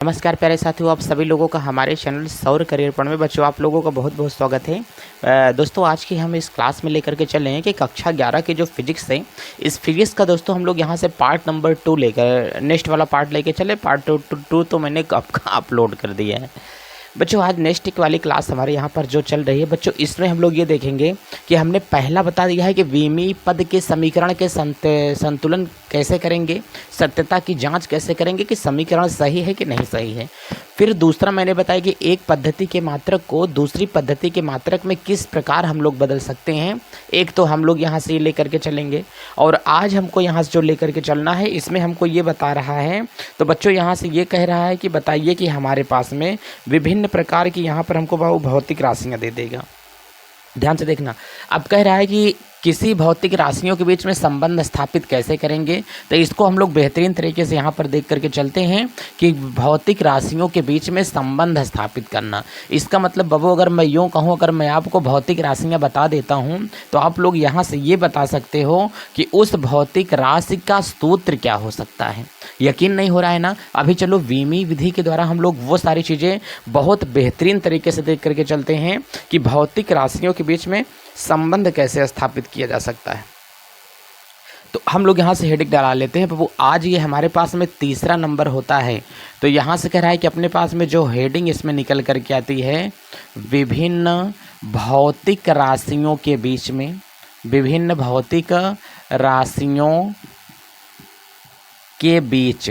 नमस्कार प्यारे साथियों, आप सभी लोगों का हमारे चैनल सौर करियर पढ़ में बच्चों आप लोगों का बहुत बहुत स्वागत है। दोस्तों आज की हम इस क्लास में लेकर के चले हैं कि कक्षा 11 की जो फिजिक्स है, इस फिजिक्स का दोस्तों हम लोग यहाँ से पार्ट नंबर 2 लेकर नेक्स्ट वाला पार्ट लेके चले। पार्ट टू तो मैंने आपका अपलोड कर दिया है बच्चों। आज नेक्स्ट वाली क्लास हमारे यहाँ पर जो चल रही है बच्चों, इसमें हम लोग ये देखेंगे कि हमने पहला बता दिया है कि विमी पद के समीकरण के संतुलन कैसे करेंगे, सत्यता की जांच कैसे करेंगे कि समीकरण सही है कि नहीं सही है। फिर दूसरा मैंने बताया कि एक पद्धति के मात्रक को दूसरी पद्धति के मात्रक में किस प्रकार हम लोग बदल सकते हैं, एक तो हम लोग यहाँ से ये लेकर के चलेंगे। और आज हमको यहाँ से जो लेकर के चलना है इसमें हमको ये बता रहा है, तो बच्चों यहाँ से ये कह रहा है कि बताइए कि हमारे पास में विभिन्न प्रकार की यहाँ पर हमको भौतिक राशियाँ दे देगा। ध्यान से देखना, अब कह रहा है कि किसी भौतिक राशियों के बीच में संबंध स्थापित कैसे करेंगे। तो इसको हम लोग बेहतरीन तरीके से यहाँ पर देख करके चलते हैं कि भौतिक राशियों के बीच में संबंध स्थापित करना। इसका मतलब बाबू अगर मैं यूँ कहूँ, अगर मैं आपको भौतिक राशियाँ बता देता हूँ तो आप लोग यहाँ से ये बता सकते हो कि उस भौतिक राशि का सूत्र क्या हो सकता है। यकीन नहीं हो रहा है ना? अभी चलो वीमी विधि के द्वारा हम लोग वो सारी चीज़ें बहुत बेहतरीन तरीके से देख करके चलते हैं कि भौतिक राशियों के बीच में संबंध कैसे स्थापित किया जा सकता है। तो हम लोग यहाँ से हेडिंग डाला लेते हैं। वो आज ये हमारे पास में तीसरा नंबर होता है। तो यहाँ से कह रहा है कि अपने पास में जो हेडिंग इसमें निकल कर के आती है, विभिन्न भौतिक राशियों के बीच में, विभिन्न भौतिक राशियों के बीच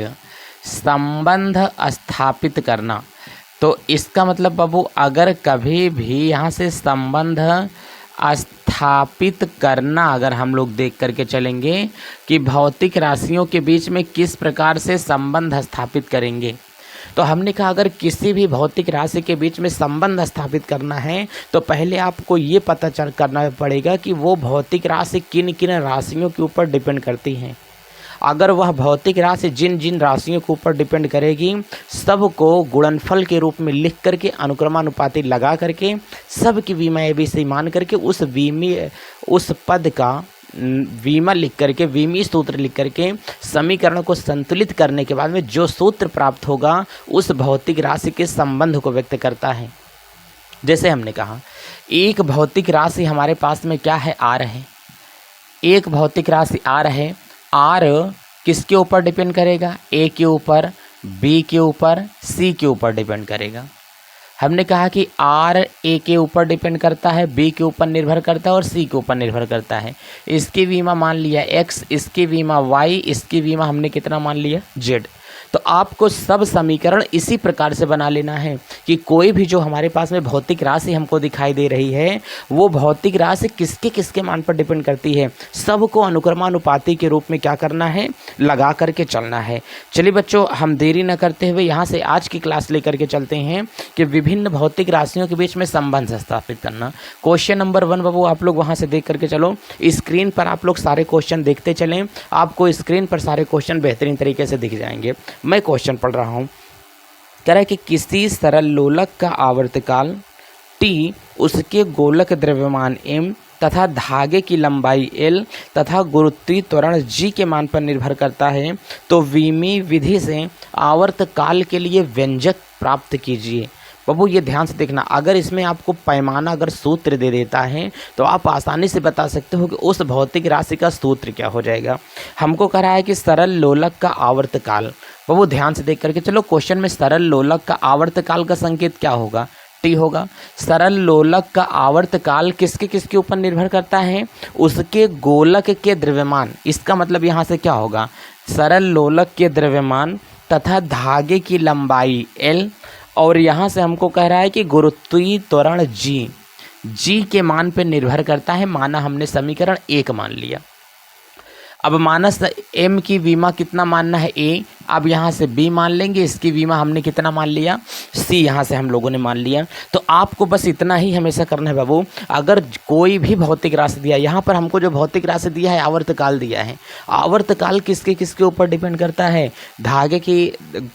संबंध स्थापित करना। तो इसका मतलब बाबू अगर कभी भी यहाँ से संबंध स्थापित करना अगर हम लोग देख करके चलेंगे कि भौतिक राशियों के बीच में किस प्रकार से संबंध स्थापित करेंगे, तो हमने कहा अगर किसी भी भौतिक राशि के बीच में संबंध स्थापित करना है तो पहले आपको ये पता करना पड़ेगा कि वो भौतिक राशि किन किन राशियों के ऊपर डिपेंड करती हैं। अगर वह भौतिक राशि जिन जिन राशियों के ऊपर डिपेंड करेगी सबको गुणनफल के रूप में लिख करके अनुक्रमानुपाती लगा करके सब की वीमा एबीसी मान करके उस पद का वीमा लिख करके, वीमी सूत्र लिख करके समीकरण को संतुलित करने के बाद में जो सूत्र प्राप्त होगा उस भौतिक राशि के संबंध को व्यक्त करता है। जैसे हमने कहा एक भौतिक राशि हमारे पास में क्या है, आर है। एक भौतिक राशि आर है। आर किसके ऊपर डिपेंड करेगा? ए के ऊपर, बी के ऊपर, सी के ऊपर डिपेंड करेगा। हमने कहा कि आर ए के ऊपर डिपेंड करता है, बी के ऊपर निर्भर करता है और सी के ऊपर निर्भर करता है। इसकी वीमा मान लिया एक्स, इसकी वीमा वाई, इसकी वीमा हमने कितना मान लिया, जेड। तो आपको सब समीकरण इसी प्रकार से बना लेना है कि कोई भी जो हमारे पास में भौतिक राशि हमको दिखाई दे रही है वो भौतिक राशि किसके किसके मान पर डिपेंड करती है, सबको अनुक्रमानुपाती के रूप में क्या करना है, लगा करके चलना है। चलिए बच्चों हम देरी न करते हुए यहाँ से आज की क्लास लेकर के चलते हैं कि विभिन्न भौतिक राशियों के बीच में संबंध स्थापित करना। क्वेश्चन नंबर 1 बाबू आप लोग वहाँ से देख करके चलो। स्क्रीन पर आप लोग सारे क्वेश्चन देखते चलें, आपको स्क्रीन पर सारे क्वेश्चन बेहतरीन तरीके से दिख जाएंगे। मैं क्वेश्चन पढ़ रहा हूं। कह रहा है कि किसी सरल लोलक का आवर्तकाल t, उसके गोलक द्रव्यमान m तथा धागे की लंबाई l तथा गुरुत्वीय त्वरण g के मान पर निर्भर करता है, तो वीमी विधि से आवर्तकाल के लिए व्यंजक प्राप्त कीजिए। बाबू ये ध्यान से देखना, अगर इसमें आपको पैमाना अगर सूत्र दे देता है तो आप आसानी से बता सकते हो कि उस भौतिक राशि का सूत्र क्या हो जाएगा। हमको कह रहा है कि सरल लोलक का आवर्तकाल। बाबू ध्यान से देख करके चलो, क्वेश्चन में सरल लोलक का आवर्तकाल का संकेत क्या होगा, टी होगा। सरल लोलक का आवर्तकाल किसके किसके ऊपर निर्भर करता है, उसके गोलक के द्रव्यमान। इसका मतलब यहाँ से क्या होगा, सरल लोलक के द्रव्यमान तथा धागे की लंबाई एल, और यहाँ से हमको कह रहा है कि गुरुत्वीय त्वरण जी के मान पे निर्भर करता है। माना हमने समीकरण 1 मान लिया। अब मानस m की वीमा कितना मानना है, a। अब यहाँ से b मान लेंगे, इसकी वीमा हमने कितना मान लिया, c यहाँ से हम लोगों ने मान लिया। तो आपको बस इतना ही हमेशा करना है बाबू। अगर कोई भी भौतिक राशि दिया, यहाँ पर हमको जो भौतिक राशि दिया है आवर्तकाल दिया है। आवर्तकाल किसके किसके ऊपर डिपेंड करता है, धागे की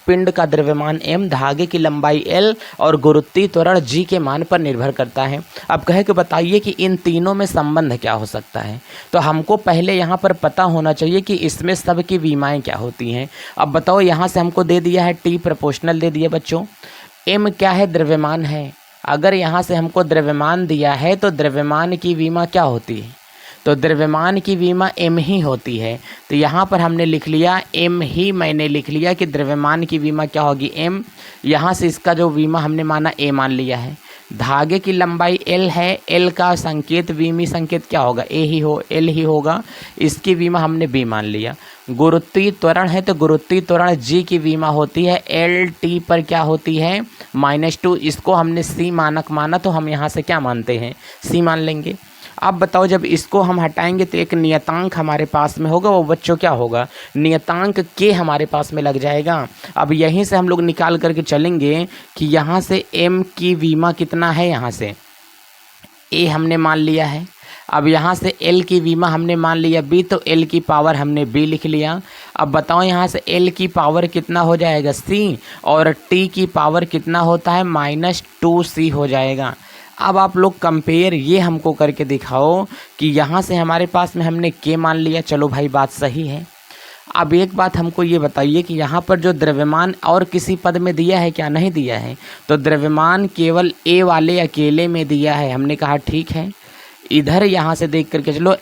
पिंड का द्रव्यमान m, धागे की लंबाई l और गुरुत्वीय त्वरण g के मान पर निर्भर करता है। अब कहे कि बताइए कि इन तीनों में संबंध क्या हो सकता है। तो हमको पहले यहाँ पर पता होना चाहिए कि इसमें सब की वीमाएँ क्या होती हैं। अब बताओ यहाँ से हमको दे दिया है टी प्रोपोर्शनल दे दिया बच्चों, एम क्या है, द्रव्यमान है। अगर यहाँ से हमको द्रव्यमान दिया है तो द्रव्यमान की विमा क्या होती है, तो द्रव्यमान की विमा m ही होती है। तो यहाँ पर हमने लिख लिया m ही, मैंने लिख लिया कि द्रव्यमान की विमा क्या होगी m। यहाँ से इसका जो विमा हमने माना a मान लिया है। धागे की लंबाई l है, l का संकेत विमी संकेत क्या होगा, l ही होगा। इसकी विमा हमने b मान लिया। गुरुत्वीय त्वरण है तो गुरुत्वीय त्वरण g की विमा होती है l t पर क्या होती है -2। इसको हमने c मानक माना तो हम यहाँ से क्या मानते हैं, c मान लेंगे। अब बताओ जब इसको हम हटाएंगे तो एक नियतांक हमारे पास में होगा, वो बच्चों क्या होगा, नियतांक के हमारे पास में लग जाएगा। अब यहीं से हम लोग निकाल करके चलेंगे कि यहाँ से m की विमा कितना है, यहाँ से a हमने मान लिया है। अब यहाँ से l की विमा हमने मान लिया b, तो l की पावर हमने b लिख लिया। अब बताओ यहाँ से l की पावर कितना हो जाएगा c, और t की पावर कितना होता है -2c हो जाएगा। अब आप लोग कंपेयर ये हमको करके दिखाओ कि यहाँ से हमारे पास में हमने k मान लिया, चलो भाई बात सही है। अब एक बात हमको ये बताइए कि यहाँ पर जो द्रव्यमान और किसी पद में दिया है क्या, नहीं दिया है, तो द्रव्यमान केवल a वाले अकेले में दिया है। हमने कहा ठीक है। इधर यहाँ से देख करके चलो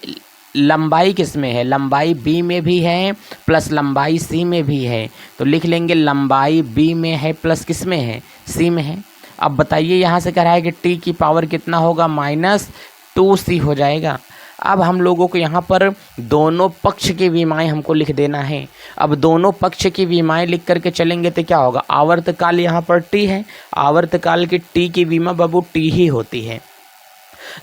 लंबाई किस में है, लंबाई b में भी है प्लस लंबाई c में भी है, तो लिख लेंगे लंबाई b में है प्लस किस में है, c में है। अब बताइए यहाँ से कह रहा है कि t की पावर कितना होगा, -2c हो जाएगा। अब हम लोगों को यहाँ पर दोनों पक्ष की विमाएँ हमको लिख देना है। अब दोनों पक्ष की विमाएँ लिख करके चलेंगे तो क्या होगा, आवर्तकाल यहाँ पर t है, आवर्तकाल की t की विमा बाबू t ही होती है।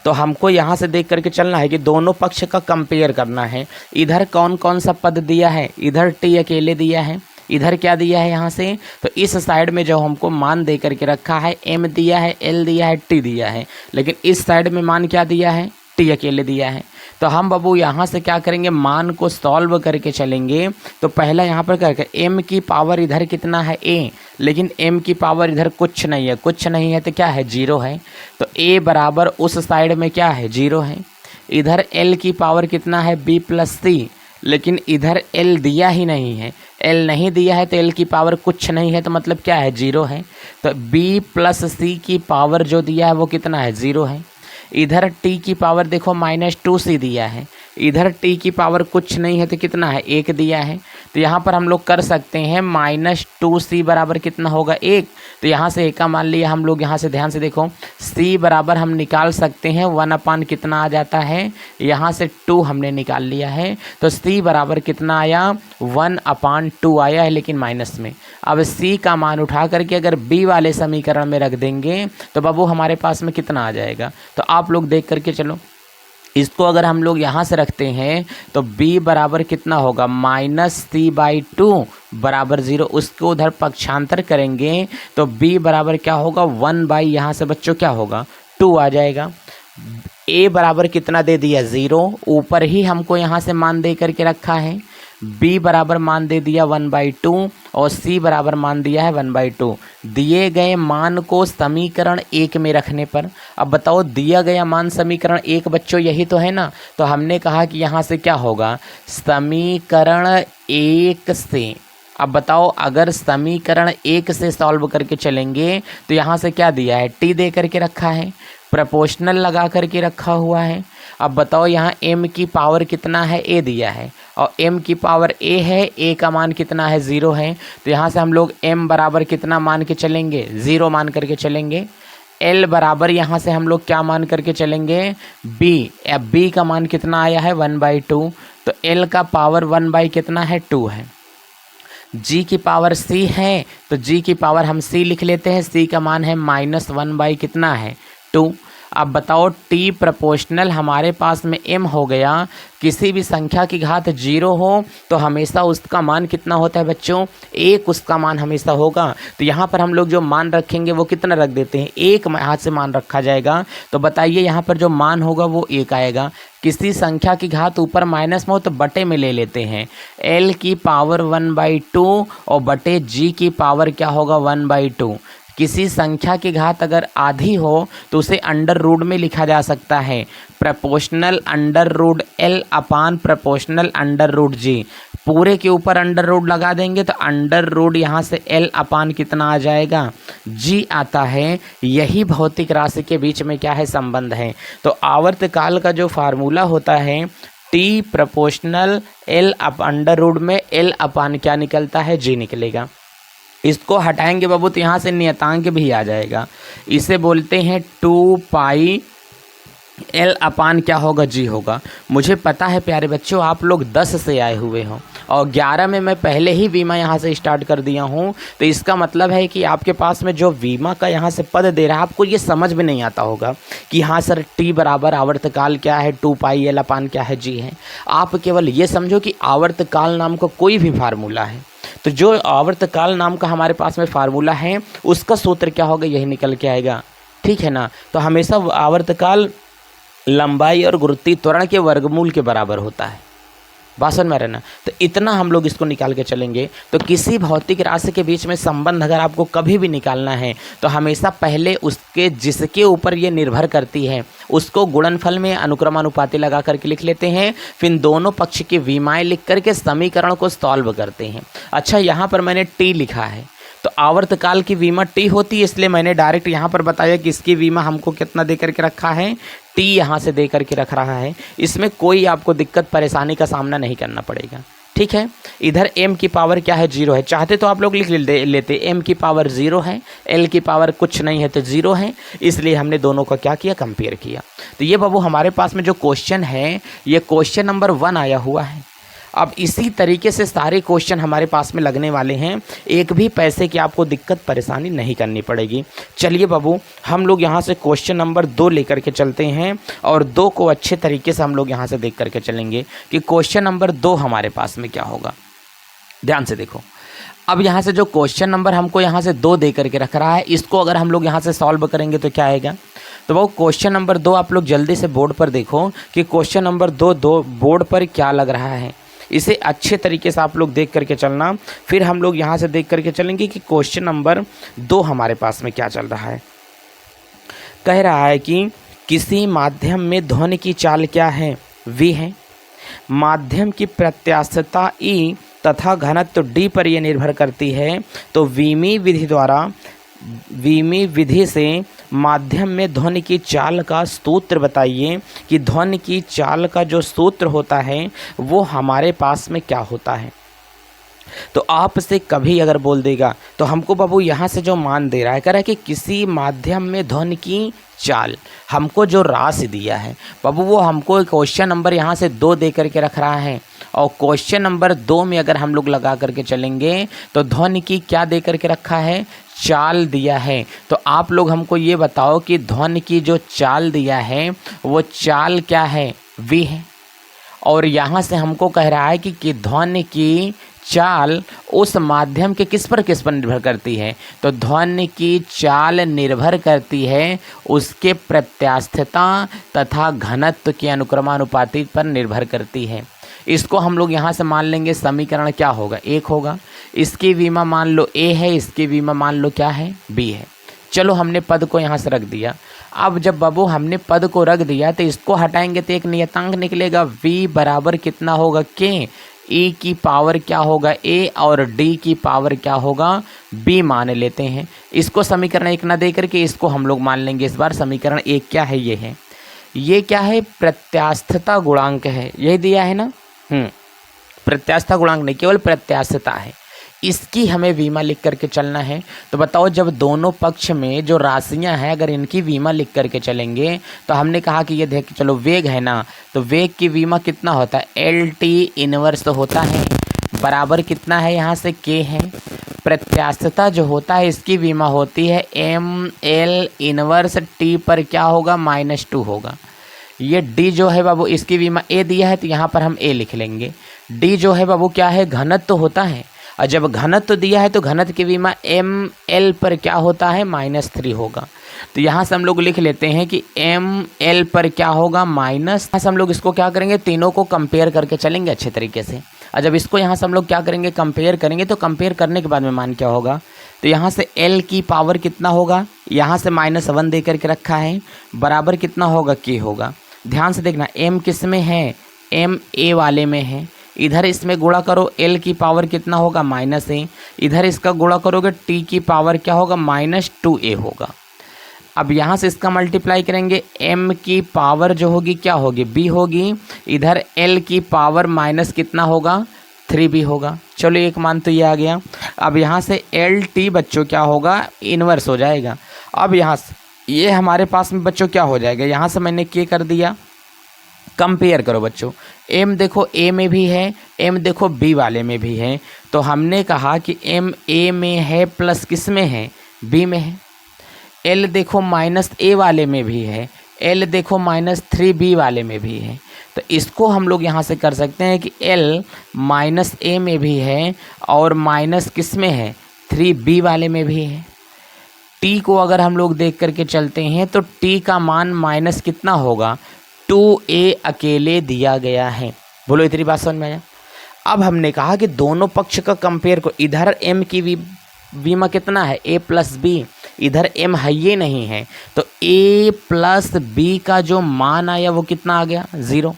तो हमको यहाँ से देख करके चलना है कि दोनों पक्ष का कंपेयर करना है। इधर कौन कौन सा पद दिया है, इधर t अकेले दिया है, इधर क्या दिया है यहाँ से, तो इस साइड में जो हमको मान दे करके रखा है m दिया है, l दिया है, t दिया है, लेकिन इस साइड में मान क्या दिया है, t अकेले दिया है। तो हम बाबू यहाँ से क्या करेंगे, मान को सॉल्व करके चलेंगे। तो पहला यहाँ पर करके m की पावर इधर कितना है a, लेकिन m की पावर इधर कुछ नहीं है, कुछ नहीं है तो क्या है, 0 है। तो a बराबर उस साइड में क्या है, 0 है। इधर l की पावर कितना है, b प्लस c, लेकिन इधर l दिया ही नहीं है, l नहीं दिया है तो l की पावर कुछ नहीं है, तो मतलब क्या है, 0 है। तो b प्लस c की पावर जो दिया है वो कितना है, 0 है। इधर t की पावर देखो -2c दिया है, इधर t की पावर कुछ नहीं है तो कितना है, 1 दिया है। तो यहाँ पर हम लोग कर सकते हैं -2c बराबर कितना होगा, 1। तो यहाँ से 1 का मान लिया हम लोग। यहाँ से ध्यान से देखो c बराबर हम निकाल सकते हैं 1/, कितना आ जाता है, यहाँ से 2 हमने निकाल लिया है। तो c बराबर कितना आया, 1/2 आया है, लेकिन माइनस में। अब c का मान उठा करके अगर b वाले समीकरण में रख देंगे तो बाबू हमारे पास में कितना आ जाएगा। तो आप लोग देख करके चलो, इसको अगर हम लोग यहाँ से रखते हैं तो b बराबर कितना होगा, -c/2 बराबर 0। उसको उधर पक्षांतर करेंगे तो b बराबर क्या होगा, 1/ यहाँ से बच्चों क्या होगा, 2 आ जाएगा। a बराबर कितना दे दिया, 0, ऊपर ही हमको यहाँ से मान दे करके रखा है। b बराबर मान दे दिया 1/2 और c बराबर मान दिया है 1/2। दिए गए मान को समीकरण 1 में रखने पर, अब बताओ दिया गया मान समीकरण 1 बच्चों यही तो है ना। तो हमने कहा कि यहाँ से क्या होगा, समीकरण 1 से, अब बताओ अगर समीकरण 1 से सॉल्व करके चलेंगे तो यहाँ से क्या दिया है, t दे करके रखा है, प्रोपोर्शनल लगा करके रखा हुआ है। अब बताओ यहाँ m की पावर कितना है, a दिया है, और m की पावर a है, a का मान कितना है, 0 है। तो यहाँ से हम लोग m बराबर कितना मान के चलेंगे, 0 मान करके चलेंगे। l बराबर यहाँ से हम लोग क्या मान करके चलेंगे, b। अब b का मान कितना आया है, 1/2। तो l का पावर 1/ कितना है, 2 है। g की पावर c है तो g की पावर हम c लिख लेते हैं, c का मान है -1/ कितना है, 2। अब बताओ t प्रोपोर्शनल हमारे पास में m हो गया। किसी भी संख्या की घात 0 हो तो हमेशा उसका मान कितना होता है बच्चों, 1 उसका मान हमेशा होगा। तो यहाँ पर हम लोग जो मान रखेंगे वो कितना रख देते हैं, 1 हाथ से मान रखा जाएगा। तो बताइए यहाँ पर जो मान होगा वो 1 आएगा। किसी संख्या की घात ऊपर माइनस में हो तो बटे में ले लेते हैं, l की पावर 1/2 और बटे g की पावर क्या होगा, 1/2। किसी संख्या की घात अगर आधी हो तो उसे अंडर रूट में लिखा जा सकता है, प्रोपोर्शनल अंडर रूट l अपान प्रोपोर्शनल अंडर रूट g। पूरे के ऊपर अंडर रूट लगा देंगे तो अंडर रूट यहाँ से एल अपान कितना आ जाएगा, जी आता है। यही भौतिक राशि के बीच में क्या है, संबंध है। तो आवर्तकाल का जो फार्मूला होता है टी प्रोपोर्शनल एल अप अंडर रूट में एल अपान क्या निकलता है, जी निकलेगा। इसको हटाएंगे बाबू तो यहाँ से नियतांक भी आ जाएगा। इसे बोलते हैं 2 पाई एल अपान क्या होगा, जी होगा। मुझे पता है प्यारे बच्चों आप लोग 10 से आए हुए हो और 11 में मैं पहले ही वीमा यहाँ से स्टार्ट कर दिया हूँ, तो इसका मतलब है कि आपके पास में जो वीमा का यहाँ से पद दे रहा है आपको ये समझ में नहीं आता होगा कि हाँ सर टी बराबर आवर्तकाल क्या है, 2 पाई एल अपान क्या है, जी है। आप केवल ये समझो कि आवर्तकाल नाम का कोई भी फार्मूला है, तो जो आवर्तकाल नाम का हमारे पास में फार्मूला है उसका सूत्र क्या होगा, यही निकल के आएगा, ठीक है ना। तो हमेशा आवर्तकाल लंबाई और गुरुत्वीय त्वरण के वर्गमूल के बराबर होता है, बात समझ में रहना। तो इतना हम लोग इसको निकाल के चलेंगे। तो किसी भौतिक राशि के बीच में संबंध अगर आपको कभी भी निकालना है तो हमेशा पहले उसके जिसके ऊपर ये निर्भर करती है उसको गुणनफल में अनुक्रमानुपाती लगा करके लिख लेते हैं, फिर दोनों पक्ष की विमाएं लिख करके समीकरण को सॉल्व करते हैं। अच्छा यहाँ पर मैंने टी लिखा है तो आवर्तकाल की वीमा टी होती है, इसलिए मैंने डायरेक्ट यहाँ पर बताया कि इसकी वीमा हमको कितना दे करके रखा है, टी यहाँ से दे करके रख रहा है। इसमें कोई आपको दिक्कत परेशानी का सामना नहीं करना पड़ेगा, ठीक है। इधर m की पावर क्या है, 0 है। चाहते तो आप लोग लिख लेते m की पावर 0 है, l की पावर कुछ नहीं है तो 0 है, इसलिए हमने दोनों का क्या किया, कंपेयर किया। तो ये बाबू हमारे पास में जो क्वेश्चन है ये क्वेश्चन नंबर 1 आया हुआ है। अब इसी तरीके से सारे क्वेश्चन हमारे पास में लगने वाले हैं, एक भी पैसे की आपको दिक्कत परेशानी नहीं करनी पड़ेगी। चलिए बाबू हम लोग यहाँ से क्वेश्चन नंबर 2 लेकर के चलते हैं और 2 को अच्छे तरीके से हम लोग यहाँ से देख करके चलेंगे कि क्वेश्चन नंबर 2 हमारे पास में क्या होगा। ध्यान से देखो, अब यहाँ से जो क्वेश्चन नंबर हमको यहाँ से 2 दे करके रख रहा है इसको अगर हम लोग यहाँ से सॉल्व करेंगे तो क्या आएगा। तो वो क्वेश्चन नंबर 2 आप लोग जल्दी से बोर्ड पर देखो कि क्वेश्चन नंबर 2 बोर्ड पर क्या लग रहा है, इसे अच्छे तरीके से आप लोग देख करके चलना। फिर हम लोग यहाँ से देख करके चलेंगे कि क्वेश्चन नंबर 2 हमारे पास में क्या चल रहा है। कह रहा है कि किसी माध्यम में ध्वनि की चाल क्या है, v है। माध्यम की प्रत्यास्थता E तथा घनत्व D पर यह निर्भर करती है। तो वीमी विधि से माध्यम में ध्वनि की चाल का सूत्र बताइए कि ध्वनि की चाल का जो सूत्र होता है वो हमारे पास में क्या होता है। तो आपसे कभी अगर बोल देगा तो हमको बाबू यहाँ से जो मान दे रहा है, कह रहा है कि किसी माध्यम में ध्वनि की चाल, हमको जो राशि दिया है बाबू वो हमको क्वेश्चन नंबर यहाँ से 2 दे करके रख रहा है और क्वेश्चन नंबर 2 में अगर हम लोग लगा करके चलेंगे तो ध्वनि की क्या दे करके रखा है, चाल दिया है। तो आप लोग हमको ये बताओ कि ध्वनि की जो चाल दिया है वो चाल क्या है, v है। और यहाँ से हमको कह रहा है कि ध्वनि की चाल उस माध्यम के किस पर निर्भर करती है। तो ध्वनि की चाल निर्भर करती है उसके प्रत्यास्थता तथा घनत्व के अनुक्रमानुपाती पर निर्भर करती है। इसको हम लोग यहाँ से मान लेंगे समीकरण क्या होगा, 1 होगा। इसकी विमा मान लो a है, इसकी विमा मान लो क्या है, b है। चलो हमने पद को यहाँ से रख दिया। अब जब बाबू हमने पद को रख दिया तो इसको हटाएंगे तो एक नियतांक निकलेगा, v बराबर कितना होगा, k। e की पावर क्या होगा, a और d की पावर क्या होगा, b मान लेते हैं। इसको समीकरण 1 ना दे करके इसको हम लोग मान लेंगे इस बार। समीकरण 1 क्या है, ये है, ये क्या है, प्रत्यास्थता गुणांक है, यही दिया है ना। प्रत्यास्थता गुणांक नहीं, केवल प्रत्यास्थता है। इसकी हमें वीमा लिख करके चलना है। तो बताओ जब दोनों पक्ष में जो राशियां हैं अगर इनकी वीमा लिख करके चलेंगे तो हमने कहा कि ये देख चलो वेग है ना, तो वेग की वीमा कितना होता है, LT इनवर्स होता है, बराबर कितना है यहाँ से k है। प्रत्यास्थता जो होता है इसकी बीमा होती है ML इनवर्स T पर क्या होगा, -2 होगा। ये D जो है बाबू इसकी बीमा A दिया है तो यहाँ पर हम A लिख लेंगे। D जो है बाबू क्या है, घनत्व होता है, और जब घनत्व दिया है तो घनत्व की बीमा ML पर क्या होता है, -3 होगा। तो यहाँ से हम लोग लिख लेते हैं कि ML पर क्या होगा, माइनस। यहाँ से हम लोग इसको क्या करेंगे, तीनों को कंपेयर करके चलेंगे अच्छे तरीके से। और जब इसको यहाँ से हम लोग क्या करेंगे, कंपेयर करेंगे, तो कंपेयर करने के बाद में मान क्या होगा, तो यहाँ से L की पावर कितना होगा, यहाँ से -1 दे करके रखा है, बराबर कितना होगा, K होगा। ध्यान से देखना M किस में है, M A वाले में है, इधर इसमें गुणा करो, एल की पावर कितना होगा -a, इधर इसका गुणा करोगे टी की पावर क्या होगा -2a होगा। अब यहाँ से इसका मल्टीप्लाई करेंगे, m की पावर जो होगी क्या होगी b होगी, इधर l की पावर माइनस कितना होगा 3b होगा। चलो एक मान तो ये आ गया। अब यहाँ से lt बच्चों क्या होगा इन्वर्स हो जाएगा। अब यहाँ से ये हमारे पास में बच्चों क्या हो जाएगा, यहाँ से मैंने क्या कर दिया, कंपेयर करो बच्चों, m देखो a में भी है, m देखो b वाले में भी है, तो हमने कहा कि m a में है प्लस किस में है b में है। l देखो -a वाले में भी है, l देखो -3b वाले में भी है, तो इसको हम लोग यहाँ से कर सकते हैं कि l -a में भी है और माइनस किस में है 3b वाले में भी है। t को अगर हम लोग देख करके चलते हैं तो t का मान माइनस कितना होगा 2a अकेले दिया गया है। बोलो इतनी बात समझ में आया। अब हमने कहा कि दोनों पक्ष का कंपेयर को, इधर m की बीमा कितना है a प्लस b, इधर m है ये नहीं है, तो a प्लस b का जो मान आया वो कितना आ गया 0।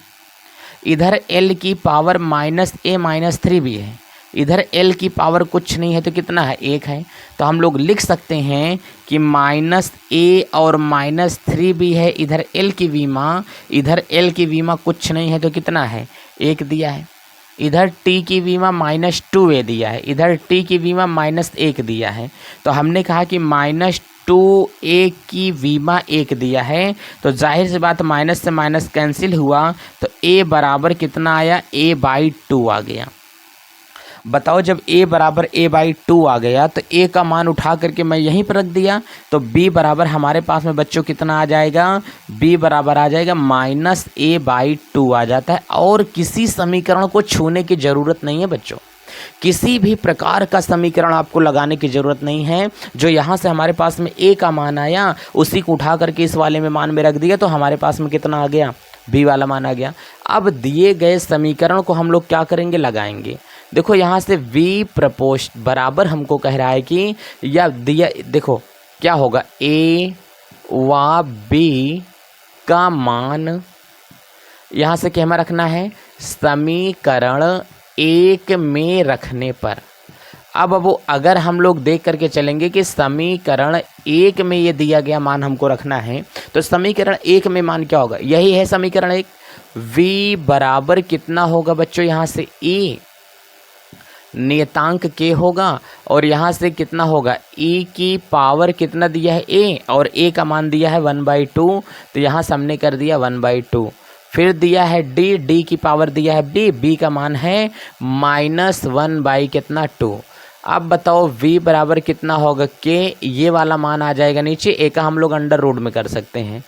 इधर l की पावर -a -3b है, इधर l की पावर कुछ नहीं है तो कितना है 1 है। तो हम लोग लिख सकते हैं कि -a और -3b है, इधर l की बीमा, इधर l की बीमा कुछ नहीं है तो कितना है 1 दिया है। इधर t की बीमा -2a दिया है, इधर t की बीमा -1 दिया है। तो हमने कहा कि -2a की बीमा 1 दिया है, तो जाहिर सी बात माइनस से माइनस कैंसिल हुआ, तो a बराबर कितना आया a/2 आ गया। बताओ जब a बराबर a/2 आ गया तो a का मान उठा करके मैं यहीं पर रख दिया, तो b बराबर हमारे पास में बच्चों कितना आ जाएगा, b बराबर आ जाएगा -a/2 आ जाता है। और किसी समीकरण को छूने की ज़रूरत नहीं है बच्चों, किसी भी प्रकार का समीकरण आपको लगाने की ज़रूरत नहीं है। जो यहाँ से हमारे पास में a का मान आया उसी को उठा करके इस वाले में मान में रख दिया, तो हमारे पास में कितना आ गया b वाला मान आ गया। अब दिए गए समीकरण को हम लोग क्या करेंगे, लगाएंगे। देखो यहाँ से v प्रपोस्ट बराबर हमको कह रहा है कि, या दिया देखो क्या होगा a व b का मान यहाँ से क्या हमें रखना है समीकरण 1 में रखने पर। अब वो अगर हम लोग देख करके चलेंगे कि समीकरण 1 में ये दिया गया मान हमको रखना है, तो समीकरण 1 में मान क्या होगा, यही है समीकरण 1। v बराबर कितना होगा बच्चों, यहाँ से a नियतांक k होगा और यहाँ से कितना होगा e की पावर कितना दिया है a, और a का मान दिया है 1/2, तो यहाँ से हमने कर दिया 1/2। फिर दिया है d की पावर दिया है b का मान है -1/2। अब बताओ v बराबर कितना होगा k, ये वाला मान आ जाएगा नीचे, a का हम लोग अंडर रूट में कर सकते हैं,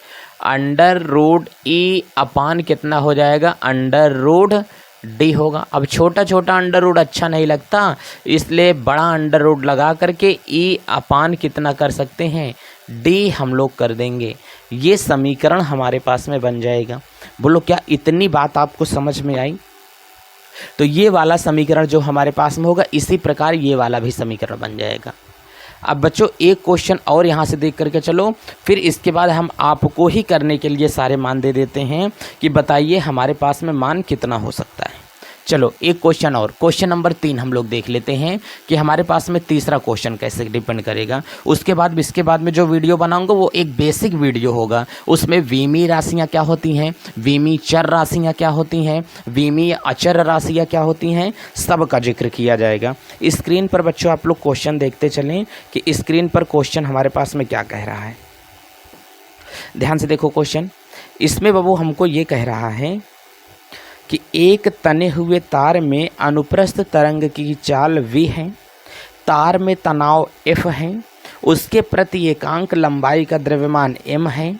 √e अपान कितना हो जाएगा √d होगा। अब छोटा छोटा अंडर रूट अच्छा नहीं लगता, इसलिए बड़ा अंडर रूट लगा करके e अपान कितना कर सकते हैं d हम लोग कर देंगे। ये समीकरण हमारे पास में बन जाएगा। बोलो क्या इतनी बात आपको समझ में आई। तो ये वाला समीकरण जो हमारे पास में होगा, इसी प्रकार ये वाला भी समीकरण बन जाएगा। अब बच्चों एक क्वेश्चन और यहाँ से देख करके चलो, फिर इसके बाद हम आपको ही करने के लिए सारे मान दे देते हैं कि बताइए हमारे पास में मान कितना हो सकता है। चलो एक क्वेश्चन और, क्वेश्चन नंबर 3 हम लोग देख लेते हैं कि हमारे पास में तीसरा क्वेश्चन कैसे डिपेंड करेगा। उसके बाद इसके बाद में जो वीडियो बनाऊंगा वो एक बेसिक वीडियो होगा, उसमें वीमी राशियां क्या होती हैं, वीमी चर राशियां क्या होती हैं, वीमी अचर राशियां क्या होती हैं, सब का जिक्र किया जाएगा। स्क्रीन पर बच्चों आप लोग क्वेश्चन देखते चलें कि स्क्रीन पर क्वेश्चन हमारे पास में क्या कह रहा है। ध्यान से देखो क्वेश्चन, इसमें बाबू हमको ये कह रहा है कि एक तने हुए तार में अनुप्रस्थ तरंग की चाल v है, तार में तनाव F है, उसके प्रति एकांक लंबाई का द्रव्यमान m है,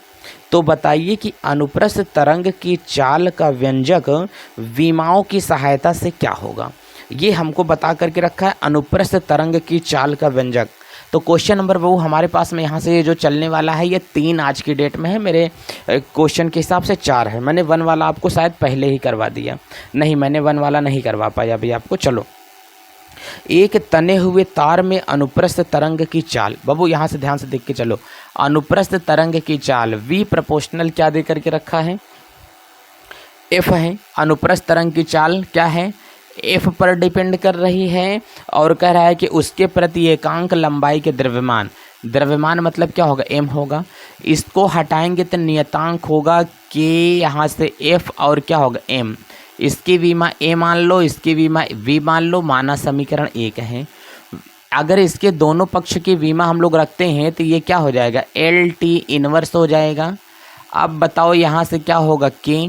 तो बताइए कि अनुप्रस्थ तरंग की चाल का व्यंजक विमाओं की सहायता से क्या होगा। ये हमको बता करके रखा है अनुप्रस्थ तरंग की चाल का व्यंजक। तो क्वेश्चन नंबर वो हमारे पास में यहाँ से जो चलने वाला है ये 3 आज की डेट में है, मेरे क्वेश्चन के हिसाब से 4 है। मैंने 1 वाला आपको शायद पहले ही करवा दिया, नहीं मैंने 1 वाला नहीं करवा पाया अभी आपको। चलो एक तने हुए तार में अनुप्रस्थ तरंग की चाल, बाबू यहाँ से ध्यान से देख के चलो, अनुप्रस्थ तरंग की चाल v प्रोपोर्शनल क्या दे करके रखा है F है, अनुप्रस्थ तरंग की चाल क्या है एफ पर डिपेंड कर रही है और कह रहा है कि उसके प्रति एकांक लंबाई के द्रव्यमान, द्रव्यमान मतलब क्या होगा, एम होगा। इसको हटाएंगे तो नियतांक होगा के, यहाँ से एफ और क्या होगा, एम। इसकी विमा ए मान लो, इसकी विमा वी मान लो, माना समीकरण 1 है। अगर इसके दोनों पक्ष की विमा हम लोग रखते हैं तो ये क्या हो जाएगा, एल टी इनवर्स हो जाएगा। अब बताओ यहाँ से क्या होगा, के,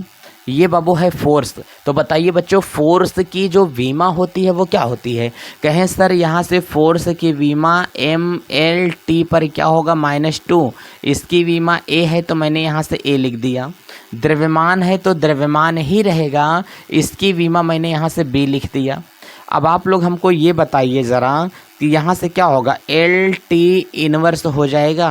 ये बाबू है फोर्स। तो बताइए बच्चों, फोर्स की जो विमा होती है वो क्या होती है, कहें सर यहाँ से फोर्स की विमा एम एल टी पर क्या होगा, -2। इसकी विमा ए है तो मैंने यहाँ से ए लिख दिया। द्रव्यमान है तो द्रव्यमान ही रहेगा, इसकी विमा मैंने यहाँ से बी लिख दिया। अब आप लोग हमको ये बताइए ज़रा कि यहाँ से क्या होगा, एल टी इनवर्स हो जाएगा।